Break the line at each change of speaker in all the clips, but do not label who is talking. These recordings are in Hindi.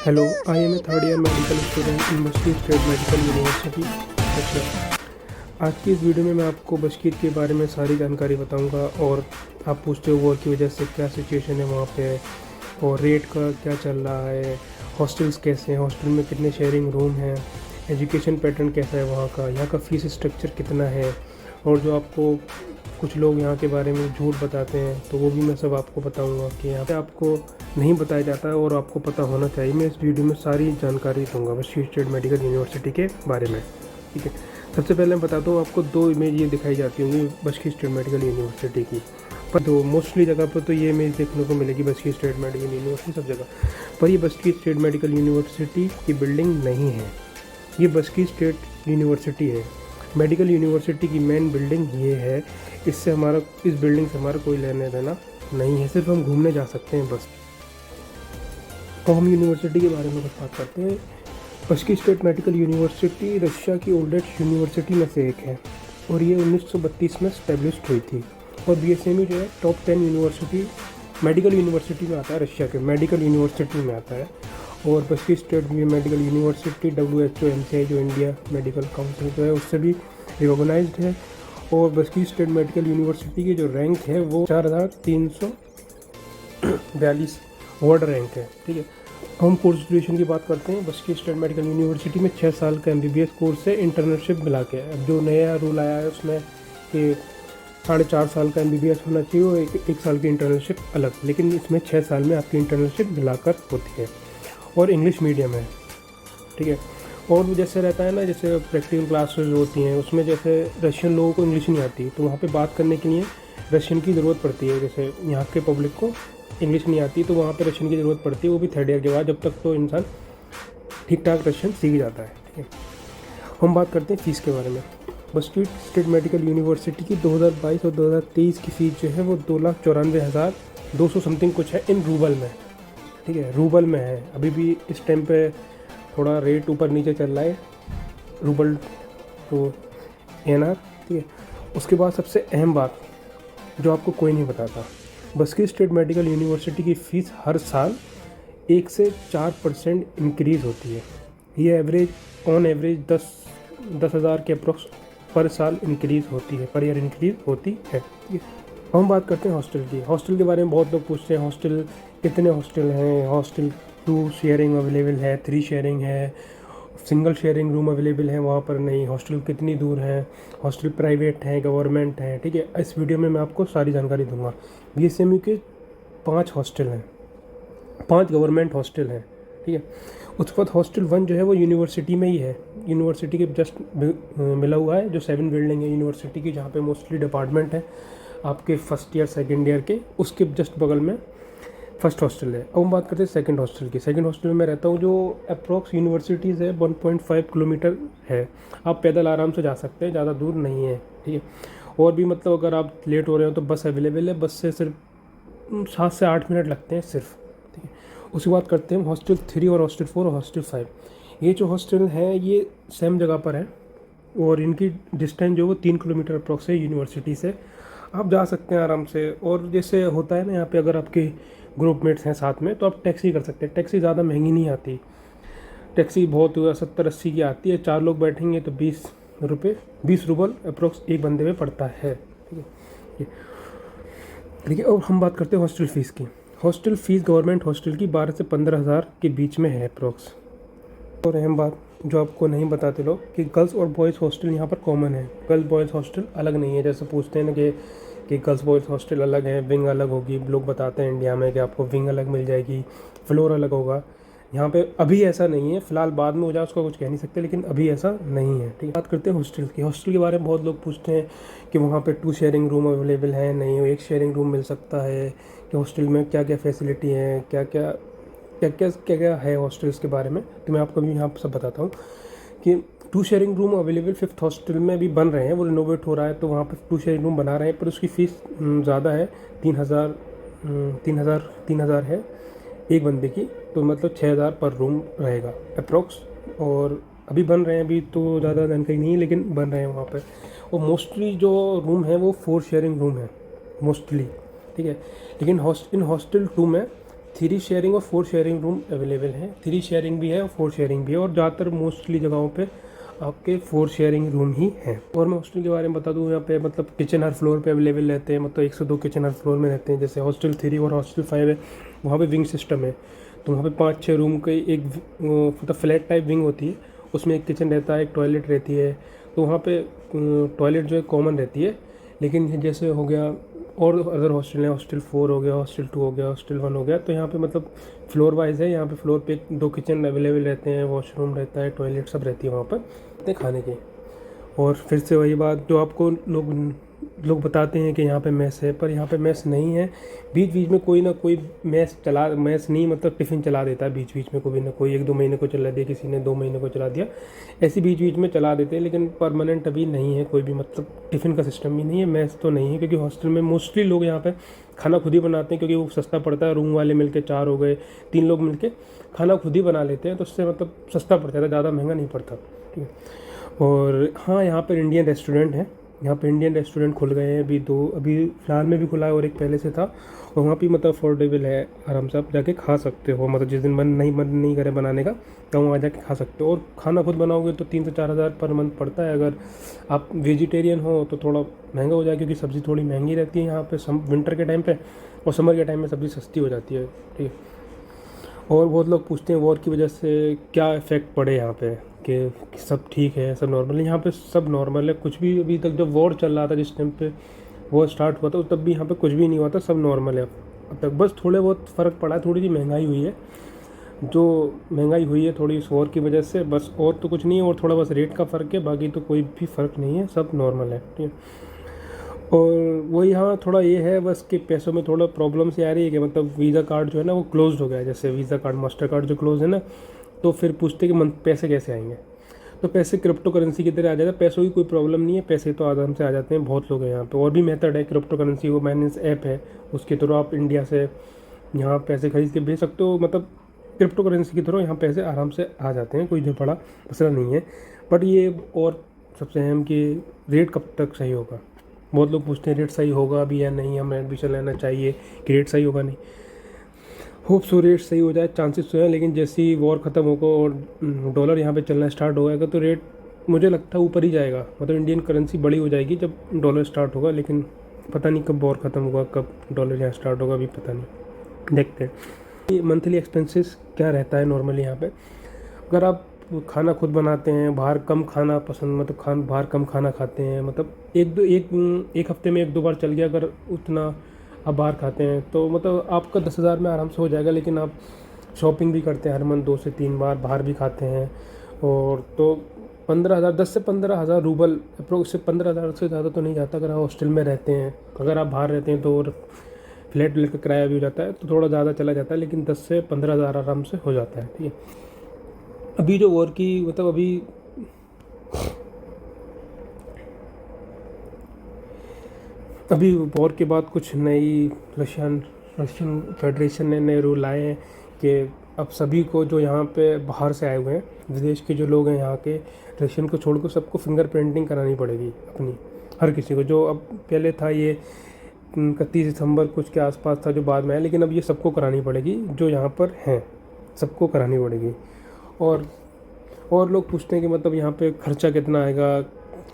Hello, I am a third year medical student in Bashkir state medical university बशर। आज की इस वीडियो में मैं आपको बशकीर के बारे में सारी जानकारी बताऊंगा और आप पूछते हो वॉर की वजह से क्या सिचुएशन है वहाँ पे और रेट का क्या चल रहा है, हॉस्टल्स कैसे हैं, हॉस्टल में कितने शेयरिंग रूम हैं, एजुकेशन पैटर्न कैसा है वहाँ का फ़ीस स्ट्रक्चर कितना है, और जो आपको कुछ लोग यहाँ के बारे में झूठ बताते हैं तो वो भी मैं सब आपको बताऊंगा कि यहाँ पे आपको नहीं बताया जाता है और आपको पता होना चाहिए। मैं इस वीडियो में सारी जानकारी दूंगा बशकीर स्टेट मेडिकल यूनिवर्सिटी के बारे में। ठीक है, सबसे पहले मैं बताता हूँ आपको दो इमेज ये दिखाई जाती होंगी बशकीर स्टेट मेडिकल यूनिवर्सिटी की, पर दो मोस्टली जगह पर तो ये इमेज देखने को मिलेगी बशकीर स्टेट मेडिकल यूनिवर्सिटी सब जगह पर। ये बशकीर स्टेट मेडिकल यूनिवर्सिटी की बिल्डिंग नहीं है, ये बशकीर स्टेट यूनिवर्सिटी है। मेडिकल यूनिवर्सिटी की मेन बिल्डिंग ये है, इससे हमारा इस बिल्डिंग से हमारा कोई लेना देना नहीं है, सिर्फ हम घूमने जा सकते हैं बस। तो हम यूनिवर्सिटी के बारे में कुछ बात करते हैं। बशकीर स्टेट मेडिकल यूनिवर्सिटी रशिया की ओल्डेस्ट यूनिवर्सिटी में से एक है और ये 1932 में स्टैब्लिश्ड हुई थी। और BSMU जो है टॉप 10 यूनिवर्सिटी मेडिकल यूनिवर्सिटी में आता है, रशिया के मेडिकल यूनिवर्सिटी में आता है। और Bashkir state medical university WHO MCI जो इंडिया मेडिकल काउंसिल जो है उससे भी रिकॉग्नाइज्ड है। और बशकीर स्टेट मेडिकल यूनिवर्सिटी की जो रैंक है वो 4342 वर्ल्ड रैंक है। ठीक है, हम पोस्ट ग्रेजुएशन की बात करते हैं। बशकीर स्टेट मेडिकल यूनिवर्सिटी में 6 साल का MBBS कोर्स है, इंटर्नशिप मिला के। अब जो नया रूल आया है उसमें कि 4.5 साल का MBBS होना चाहिए और एक साल की इंटर्नशिप अलग, लेकिन इसमें 6 साल में आपकी इंटर्नशिप मिलाकर होती है और इंग्लिश मीडियम है। ठीक है, और जैसे रहता है ना, जैसे प्रैक्टिकल क्लासेस होती हैं उसमें जैसे रशियन लोगों को इंग्लिश नहीं आती तो वहाँ पे बात करने के लिए रशियन की ज़रूरत पड़ती है। जैसे यहाँ के पब्लिक को इंग्लिश नहीं आती तो वहाँ पे रशियन की ज़रूरत पड़ती है, वो भी थर्ड ईयर के बाद, जब तक तो इंसान ठीक ठाक रशियन सीख जाता है। ठीक है, हम बात करते हैं फ़ीस के बारे में। बशकीर स्टेट मेडिकल यूनिवर्सिटी की 2022 और 2023 की फ़ीस जो है वो 2,94,200 समथिंग कुछ है इन रूबल में। ठीक है, रूबल में है। अभी भी इस टाइम पे थोड़ा रेट ऊपर नीचे चल रहा है रूबल तो NR। ठीक है, उसके बाद सबसे अहम बात जो आपको कोई नहीं बताता, बशकीर स्टेट मेडिकल यूनिवर्सिटी की फ़ीस हर साल 1 से 4% इंक्रीज़ होती है। ये ऑन एवरेज 10,000 के अप्रोक्स पर साल इंक्रीज़ होती है, पर ईयर इंक्रीज़ होती है। हम बात करते हैं हॉस्टल की। हॉस्टल के बारे में बहुत लोग पूछते हैं हॉस्टल कितने हॉस्टल हैं, हॉस्टल 2 शेयरिंग अवेलेबल है, 3 शेयरिंग है, सिंगल शेयरिंग रूम अवेलेबल है वहाँ पर नहीं, हॉस्टल कितनी दूर है, हॉस्टल प्राइवेट है गवर्नमेंट है। ठीक है, इस वीडियो में मैं आपको सारी जानकारी दूंगा। BSMU के 5 हॉस्टल हैं, 5 गवर्नमेंट हॉस्टल हैं। ठीक है, उसके बाद हॉस्टल 1 जो है वो यूनिवर्सिटी में ही है, यूनिवर्सिटी के जस्ट मिला हुआ है। जो 7 बिल्डिंग है यूनिवर्सिटी की जहाँ पे मोस्टली डिपार्टमेंट है आपके फर्स्ट ईयर सेकेंड ईयर के, उसके जस्ट बगल में फर्स्ट हॉस्टल है। अब हम बात करते हैं सेकंड हॉस्टल की। सेकंड हॉस्टल में मैं रहता हूँ, जो अप्रॉक्स यूनिवर्सिटीज़ है 1.5 किलोमीटर है, आप पैदल आराम से जा सकते हैं, ज़्यादा दूर नहीं है। ठीक है, और भी मतलब अगर आप लेट हो रहे हो तो बस अवेलेबल है, बस से सिर्फ 7 से 8 मिनट लगते हैं सिर्फ। ठीक है, उसके बाद करते हैं हॉस्टल 3 और हॉस्टल 4 और हॉस्टल 5। ये जो हॉस्टल हैं ये सेम जगह पर है और इनकी डिस्टेंस जो वो 3 किलोमीटर अप्रॉक्स है यूनिवर्सिटी से, आप जा सकते हैं आराम से। और जैसे होता है ना यहाँ पे अगर आपके ग्रुपमेट्स हैं साथ में तो आप टैक्सी कर सकते हैं। टैक्सी ज़्यादा महंगी नहीं आती, टैक्सी बहुत 70-80 की आती है, 4 लोग बैठेंगे तो 20 रूबल अप्रोक्स एक बंदे में पड़ता है। ठीक है, ठीक है। और हम बात करते हैं हॉस्टल फ़ीस की। हॉस्टल फ़ीस गवर्नमेंट हॉस्टल की 12 से 15,000 के बीच में है अप्रोक्स। और अहम बात जो आपको नहीं बताते लोग कि गर्ल्स और बॉयज़ हॉस्टल यहाँ पर कॉमन है, गर्ल्स बॉयज़ हॉस्टल अलग नहीं है। जैसे पूछते हैं ना कि गर्ल्स बॉयज़ हॉस्टल अलग है, विंग अलग होगी, लोग बताते हैं इंडिया में कि आपको विंग अलग मिल जाएगी, फ्लोर अलग होगा। यहाँ पे अभी ऐसा नहीं है, फ़िलहाल बाद में हो जाए उसका कुछ कह नहीं सकते, लेकिन अभी ऐसा नहीं है। ठीक है, बात करते हैं हॉस्टल की। हॉस्टल के बारे में बहुत लोग पूछते हैं कि वहाँ पे 2 शेयरिंग रूम अवेलेबल है, नहीं 1 शेयरिंग रूम मिल सकता है, कि हॉस्टल में क्या क्या फैसिलिटी है, क्या क्या है हॉस्टल्स के बारे में। तो मैं आपको भी यहाँ सब बताता हूँ कि 2 sharing room available 5th hostel में भी बन रहे हैं, वो रिनोवेट हो रहा है तो वहाँ पे 2 शेयरिंग रूम बना रहे हैं, पर उसकी फ़ीस ज़्यादा है, 3,000 है एक बंदे की, तो मतलब 6,000 पर रूम रहेगा अप्रोक्स। और अभी बन रहे हैं, अभी तो ज़्यादा जानकारी नहीं है लेकिन बन रहे हैं वहाँ पे। और मोस्टली जो रूम है वो 4 शेयरिंग रूम है मोस्टली। ठीक है, लेकिन इन हॉस्टल 2 में 3 शेयरिंग और 4 शेयरिंग रूम अवेलेबल हैं। 3 शेयरिंग भी है और 4 शेयरिंग भी है, और ज़्यादातर मोस्टली जगहों पे आपके 4 शेयरिंग रूम ही हैं। और मैं हॉस्टल के बारे में बता दूँ, यहाँ पे मतलब किचन हर फ्लोर पे अवेलेबल रहते हैं, मतलब 1 से 2 किचन हर फ्लोर में रहते हैं। जैसे हॉस्टल 3 और हॉस्टल 5 है, वहाँ पे विंग सिस्टम है, तो वहाँ पे 5-6 रूम की एक मतलब फ्लैट टाइप विंग होती है, उसमें एक किचन रहता है, एक टॉयलेट रहती है। तो वहाँ पे टॉयलेट जो है कॉमन रहती है। लेकिन जैसे हो गया और अदर हॉस्टल है, हॉस्टल 4 हो गया, हॉस्टल 2 हो गया, हॉस्टल 1 हो गया, तो यहाँ पे मतलब फ्लोर वाइज है। यहाँ पे फ्लोर पे 2 किचन अवेलेबल रहते हैं, वॉशरूम रहता है, टॉयलेट सब रहती है वहाँ पर खाने के। और फिर से वही बात जो आपको लोग बताते हैं कि यहाँ पे मेस है, पर यहाँ पे मेस नहीं है। बीच बीच में कोई ना कोई मेस नहीं मतलब टिफ़िन चला देता है बीच बीच में, कोई ना कोई 1-2 महीने को चला दिया, किसी ने 2 महीने को चला दिया, ऐसे बीच बीच में चला देते हैं। लेकिन परमानेंट अभी नहीं है कोई भी, मतलब टिफ़िन का सिस्टम भी नहीं है, मेस तो नहीं है। क्योंकि हॉस्टल में मोस्टली लोग यहाँ पे खाना खुद ही बनाते हैं, क्योंकि वो सस्ता पड़ता है। रूम वाले मिलके 4 हो गए, 3 लोग मिलके खाना खुद ही बना लेते हैं, तो उससे मतलब सस्ता पड़ता है, ज़्यादा महंगा नहीं पड़ता। ठीक है। और हाँ, यहाँ पर इंडियन रेस्टोरेंट है, यहाँ पे इंडियन रेस्टोरेंट खुल गए हैं अभी 2, अभी फिलहाल में भी खुला है और एक पहले से था। और वहाँ भी मतलब अफोर्डेबल है, आराम से आप जाके खा सकते हो। मतलब जिस दिन मन नहीं करे बनाने का, तो वहाँ जाके खा सकते हो। और खाना खुद बनाओगे तो 3 से 4 हज़ार पर मंथ पड़ता है। अगर आप वेजिटेरियन हो तो थोड़ा महंगा हो जाए, क्योंकि सब्ज़ी थोड़ी महंगी रहती है यहाँ पे विंटर के टाइम पे, और समर के टाइम में सब्ज़ी सस्ती हो जाती है। ठीक है। और बहुत लोग पूछते हैं वॉर की वजह से क्या इफ़ेक्ट पड़े यहाँ पे, कि सब ठीक है, सब नॉर्मल है। यहाँ पे सब नॉर्मल है, कुछ भी अभी तक जब वॉर चल रहा था, जिस टाइम पे वॉर स्टार्ट हुआ था, तब भी यहाँ पे कुछ भी नहीं हुआ था, सब नॉर्मल है अब तक। बस थोड़े बहुत फ़र्क पड़ा है, थोड़ी सी महंगाई हुई है, जो महंगाई हुई है थोड़ी इस वॉर की वजह से, बस। और तो कुछ नहीं है, और थोड़ा बस रेट का फ़र्क है, बाकी तो कोई भी फ़र्क नहीं है, सब नॉर्मल है। ठीक है। और वही हाँ, थोड़ा ये है बस कि पैसों में थोड़ा प्रॉब्लम से आ रही है कि मतलब वीज़ा कार्ड जो है ना वो क्लोज हो गया है। जैसे वीज़ा कार्ड, मास्टर कार्ड जो क्लोज है ना, तो फिर पूछते कि पैसे कैसे आएंगे। तो पैसे क्रिप्टो करेंसी की तरह आ जाता है। पैसों की कोई प्रॉब्लम नहीं है, पैसे तो आराम से आ जाते हैं, बहुत लोग हैं यहाँ पे। और भी मेथड है क्रिप्टो करेंसी, वो बाइनेंस ऐप है, उसके थ्रू आप इंडिया से यहाँ पैसे खरीद के भेज सकते हो। मतलब क्रिप्टो करेंसी के थ्रू यहाँ पैसे आराम से आ जाते हैं, कोई जो बड़ा मसला नहीं है। बट ये और सबसे अहम कि रेट कब तक सही होगा। बहुत लोग पूछते हैं रेट सही होगा अभी या नहीं, हमें एडमिशन लेना चाहिए कि रेट सही होगा नहीं। होप सो रेट सही हो जाए, चांसेस तो है। लेकिन जैसे ही वॉर ख़त्म होगा और डॉलर यहाँ पे चलना स्टार्ट हो जाएगा, तो रेट मुझे लगता है ऊपर ही जाएगा। मतलब इंडियन करेंसी बड़ी हो जाएगी जब डॉलर स्टार्ट होगा। लेकिन पता नहीं कब वॉर ख़त्म होगा, कब डॉलर यहाँ स्टार्ट होगा, अभी पता नहीं, देखते हैं। ये मंथली एक्सपेंसेस क्या रहता है नॉर्मली यहाँ पे। अगर आप खाना खुद बनाते हैं, बाहर कम खाना पसंद, मतलब बाहर कम खाना खाते हैं, मतलब एक हफ्ते में 1-2 बार चल गया, अगर उतना आप बाहर खाते हैं, तो मतलब आपका 10,000 में आराम से हो जाएगा। लेकिन आप शॉपिंग भी करते हैं हर मंथ 2 से 3 बार, बाहर भी खाते हैं, और तो 15,000, 10 से 15,000 रूबल अप्रोक्स से 15,000 से ज़्यादा तो नहीं जाता। अगर आप हॉस्टल में रहते हैं, अगर आप बाहर रहते हैं तो फ्लैट का किराया भी हो जाता है, तो थोड़ा ज़्यादा चला जाता है। लेकिन 10 से 15,000 आराम से हो जाता है। ठीक है। अभी जो वॉर की मतलब अभी वॉर के बाद कुछ नई रशियन फेडरेशन ने नए रूल लाए हैं कि अब सभी को जो यहाँ पे बाहर से आए हुए हैं, विदेश के जो लोग हैं यहाँ के, रशियन को छोड़कर सबको फिंगर प्रिंटिंग करानी पड़ेगी अपनी, हर किसी को। जो अब पहले था ये 31 दिसंबर कुछ के आसपास था, जो बाद में है, लेकिन अब ये सबको करानी पड़ेगी, जो यहाँ पर हैं सबको करानी पड़ेगी। और लोग पूछते हैं कि मतलब यहाँ पे खर्चा कितना आएगा,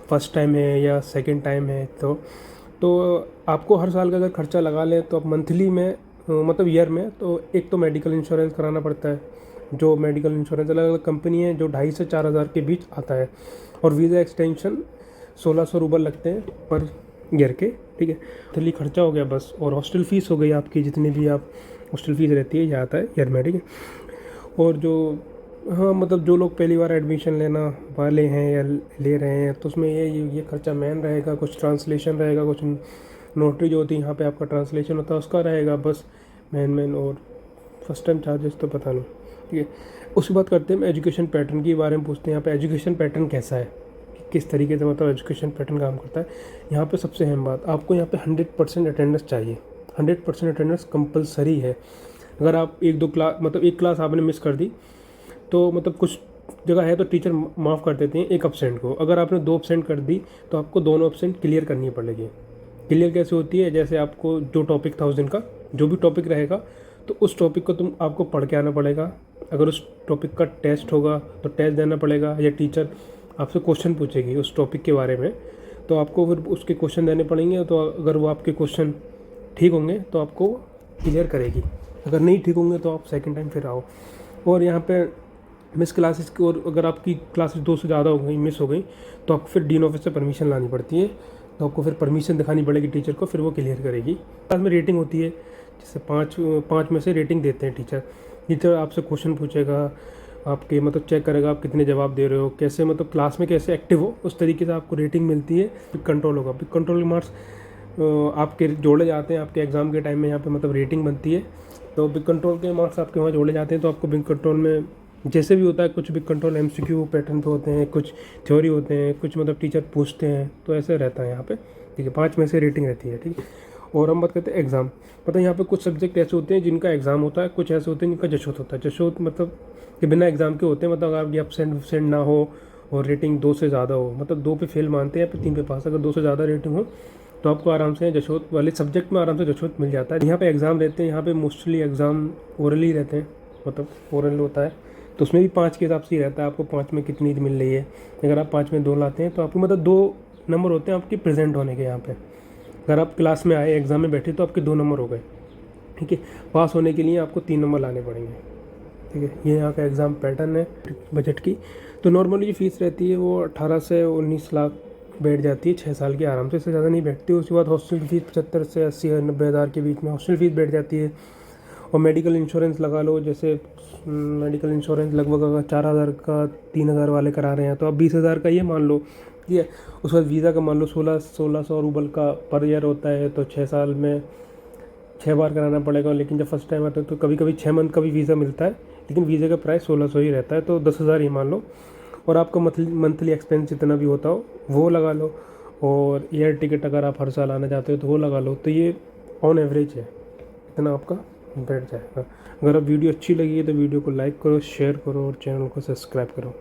फर्स्ट टाइम है या सेकंड टाइम है। तो आपको हर साल का अगर खर्चा लगा लें तो आप मंथली में मतलब ईयर में, तो एक तो मेडिकल इंश्योरेंस कराना पड़ता है। जो मेडिकल इंश्योरेंस अलग अलग कंपनी है, जो 2,500 से 4,000 के बीच आता है। और वीज़ा एक्सटेंशन 1,600 रूबल लगते हैं पर ईयर के। ठीक है। मंथली खर्चा हो गया बस, और हॉस्टल फ़ीस हो गई आपकी, जितनी भी आप हॉस्टल फ़ीस रहती है, यह आता है ईयर में। ठीक है। और जो हाँ, मतलब जो लोग पहली बार एडमिशन लेना वाले हैं या ले रहे हैं, तो उसमें ये खर्चा मेन रहेगा। कुछ ट्रांसलेशन रहेगा, कुछ नोटरी जो होती है यहाँ पे आपका ट्रांसलेशन होता है, उसका रहेगा बस मेन। और फर्स्ट टाइम चार्जेस तो पता नहीं। ठीक है। उसकी बात करते हैं एजुकेशन पैटर्न के बारे में, पूछते हैं यहाँ पे एजुकेशन पैटर्न कैसा है, किस तरीके से मतलब एजुकेशन पैटर्न काम करता है। यहाँ पे सबसे अहम बात, आपको यहाँ पे 100% अटेंडेंस चाहिए। 100% अटेंडेंस कंपलसरी है। अगर आप 1-2 क्लास, मतलब एक क्लास आपने मिस कर दी, तो मतलब कुछ जगह है तो टीचर माफ़ कर देते हैं एक एब्सेंट को। अगर आपने 2 एब्सेंट कर दी तो आपको दोनों एब्सेंट क्लियर करनी पड़ेगी। क्लियर कैसे होती है, जैसे आपको जो टॉपिक था उस दिन का, जो भी टॉपिक रहेगा, तो उस टॉपिक को आपको पढ़ के आना पड़ेगा। अगर उस टॉपिक का टेस्ट होगा तो टेस्ट देना पड़ेगा, या टीचर आपसे क्वेश्चन पूछेगी उस टॉपिक के बारे में, तो आपको फिर उसके क्वेश्चन देने पड़ेंगे। तो अगर वो आपके क्वेश्चन ठीक होंगे तो आपको क्लियर करेगी, अगर नहीं ठीक होंगे तो आप सेकंड टाइम फिर आओ। और यहाँ पे मिस क्लासेस की, और अगर आपकी क्लासेस 2 से ज़्यादा हो गई, मिस हो गई, तो आपको फिर डीन ऑफिस से परमिशन लानी पड़ती है। तो आपको फिर परमिशन दिखानी पड़ेगी टीचर को, फिर वो क्लियर करेगी। क्लास में रेटिंग होती है, जैसे 5 में से रेटिंग देते हैं टीचर आपसे क्वेश्चन पूछेगा, आपके मतलब चेक करेगा आप कितने जवाब दे रहे हो, कैसे मतलब क्लास में कैसे एक्टिव हो, उस तरीके से आपको रेटिंग मिलती है। बिग कंट्रोल होगा, बिग कंट्रोल के मार्क्स आपके जोड़े जाते हैं आपके एग्ज़ाम के टाइम में, यहाँ पे मतलब रेटिंग बनती है। तो बिग कंट्रोल के मार्क्स आपके वहाँ जोड़े जाते हैं। तो आपको बिग कंट्रोल में जैसे भी होता है, कुछ बिग कंट्रोल MCQ पैटर्न पे होते हैं, कुछ थ्योरी होते हैं, कुछ मतलब टीचर पूछते हैं, तो ऐसे रहता है यहाँ पे। ठीक है, 5 में से रेटिंग रहती है। ठीक है, और हम बात करते हैं एग्ज़ाम। मतलब यहाँ पे कुछ सब्जेक्ट ऐसे होते हैं जिनका एग्ज़ाम होता है, कुछ ऐसे होते हैं जिनका जशोत होता है। जशोत मतलब कि बिना एग्ज़ाम के होते हैं, मतलब अगर आपकी एब्सेंट ना हो और रेटिंग 2 से ज़्यादा हो, मतलब 2 पे फेल मानते हैं या फिर 3 पे पास, अगर 2 से ज़्यादा रेटिंग हो तो आपको आराम से जशोत वाले सब्जेक्ट में आराम से जशोत मिल जाता है। यहाँ पे एग्ज़ाम रहते हैं, यहाँ पे मोस्टली एग्ज़ाम ओरली रहते हैं, मतलब ओरल होता है, तो उसमें भी 5 के हिसाब से ही रहता है, आपको 5 में कितनी मिल रही है। अगर आप 5 में 2 लाते हैं तो आपको मतलब 2 नंबर होते हैं आपके प्रेजेंट होने के यहाँ पे। अगर आप क्लास में आए, एग्ज़ाम में बैठे, तो आपके 2 नंबर हो गए। ठीक है, पास होने के लिए आपको 3 नंबर लाने पड़ेंगे। ठीक है, ये यहाँ का एग्ज़ाम पैटर्न है बजट की। तो नॉर्मली जो फीस रहती है वो 18 से 19 लाख बैठ जाती है 6 साल की आराम से, इससे ज़्यादा नहीं बैठती। उसके बाद हॉस्टल की फीस 75 से 80 या 90 हज़ार के बीच में हॉस्टल फीस बैठ जाती है। और मेडिकल इंश्योरेंस लगा लो, जैसे मेडिकल इंश्योरेंस लगभग अगर 4,000 का 3,000 वाले करा रहे हैं तो आप 20,000 का ये मान लो। ठीक है, उसके बाद वीज़ा का मान लो 1600 रूबल का पर ईयर होता है, तो 6 साल में 6 बार कराना पड़ेगा। लेकिन जब फर्स्ट टाइम आता है तो कभी कभी 6 मंथ का भी वीज़ा मिलता है, लेकिन वीज़ा का प्राइस 1600 ही रहता है, तो 10,000 ही मान लो। और आपका मंथली एक्सपेंस जितना भी होता हो वो लगा लो, और एयर टिकट अगर आप हर साल आना चाहते हो तो वो लगा लो। तो ये ऑन एवरेज है, इतना आपका बैठ जाएगा। अगर आप वीडियो अच्छी लगी है तो वीडियो को लाइक करो, शेयर करो और चैनल को सब्सक्राइब करो।